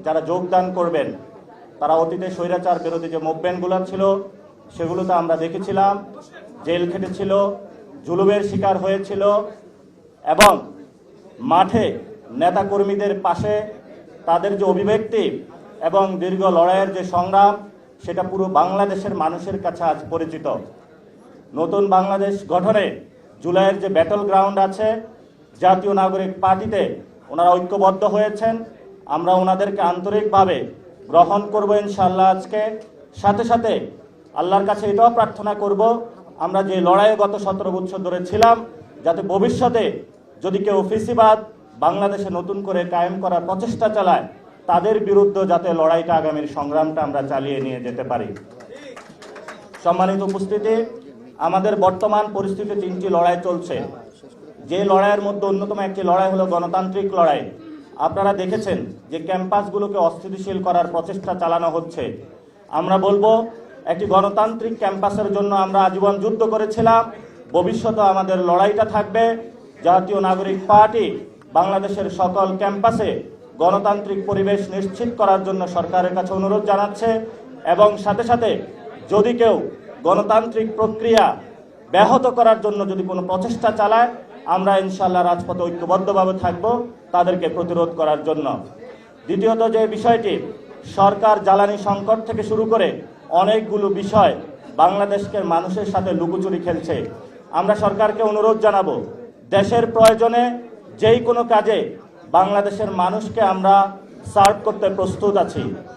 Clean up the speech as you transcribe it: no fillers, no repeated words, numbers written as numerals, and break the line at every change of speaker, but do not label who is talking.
যারা যোগদান করবেন তারা অতীতে স্বৈরাচার বিরোধী যে মুভমেন্টগুলো ছিল সেগুলোতে আমরা দেখেছিলাম জেল খেটেছিল, জুলুমের শিকার হয়েছিল এবং মাঠে নেতাকর্মীদের পাশে তাদের যে অভিব্যক্তি এবং দীর্ঘ লড়াইয়ের যে সংগ্রাম সেটা পুরো বাংলাদেশের মানুষের কাছে আজ পরিচিত। নতুন বাংলাদেশ গঠনে জুলাইয়ের যে ব্যাটল গ্রাউন্ড আছে, জাতীয় নাগরিক পার্টিতে ওনারা ঐক্যবদ্ধ হয়েছেন। আমরা ওনাদেরকে আন্তরিকভাবে গ্রহণ করব ইনশাআল্লাহ। আজকে সাথে সাথে আল্লাহর কাছে এটাও প্রার্থনা করব, আমরা যে লড়াইয়ে গত 17 বছর ধরে ছিলাম, যাতে ভবিষ্যতে যদি কেউ ফেসিবাদ বাংলাদেশে নতুন করে কায়েম করার প্রচেষ্টা চালায়, তাদের বিরুদ্ধে যাতে লড়াইটা আগামীর সংগ্রামটা আমরা চালিয়ে নিয়ে যেতে পারি। সম্মানিত উপস্থিতি, আমাদের বর্তমান পরিস্থিতি 3টি লড়াই চলছে। যে লড়াইয়ের মধ্যে অন্যতম একটি লড়াই হলো গণতান্ত্রিক লড়াই। আপনারা দেখেছেন যে ক্যাম্পাসগুলোকে অস্থিতিশীল করার প্রচেষ্টা চালানো হচ্ছে। আমরা বলবো, একটি গণতান্ত্রিক ক্যাম্পাসের জন্য আমরা আজীবন যুদ্ধ করেছিলাম, ভবিষ্যতে আমাদের লড়াইটা থাকবে। জাতীয় নাগরিক পার্টি বাংলাদেশের সকল ক্যাম্পাসে গণতান্ত্রিক পরিবেশ নিশ্চিত করার জন্য সরকারের কাছে অনুরোধ জানাচ্ছে এবং সাথে সাথে যদি কেউ গণতান্ত্রিক প্রক্রিয়া ব্যাহত করার জন্য যদি কোনো প্রচেষ্টা চালায়, আমরা ইনশাআল্লাহ রাজপথে ঐক্যবদ্ধভাবে থাকব তাদেরকে প্রতিরোধ করার জন্য। দ্বিতীয়ত যে বিষয়টি, সরকার জ্বালানি সংকট থেকে শুরু করে অনেকগুলো বিষয় বাংলাদেশকে মানুষের সাথে লুকোচুরি খেলছে। আমরা সরকারকে অনুরোধ জানাবো, দেশের প্রয়োজনে যেই কোনো কাজে বাংলাদেশের মানুষকে আমরা সার্ভ করতে প্রস্তুত আছি।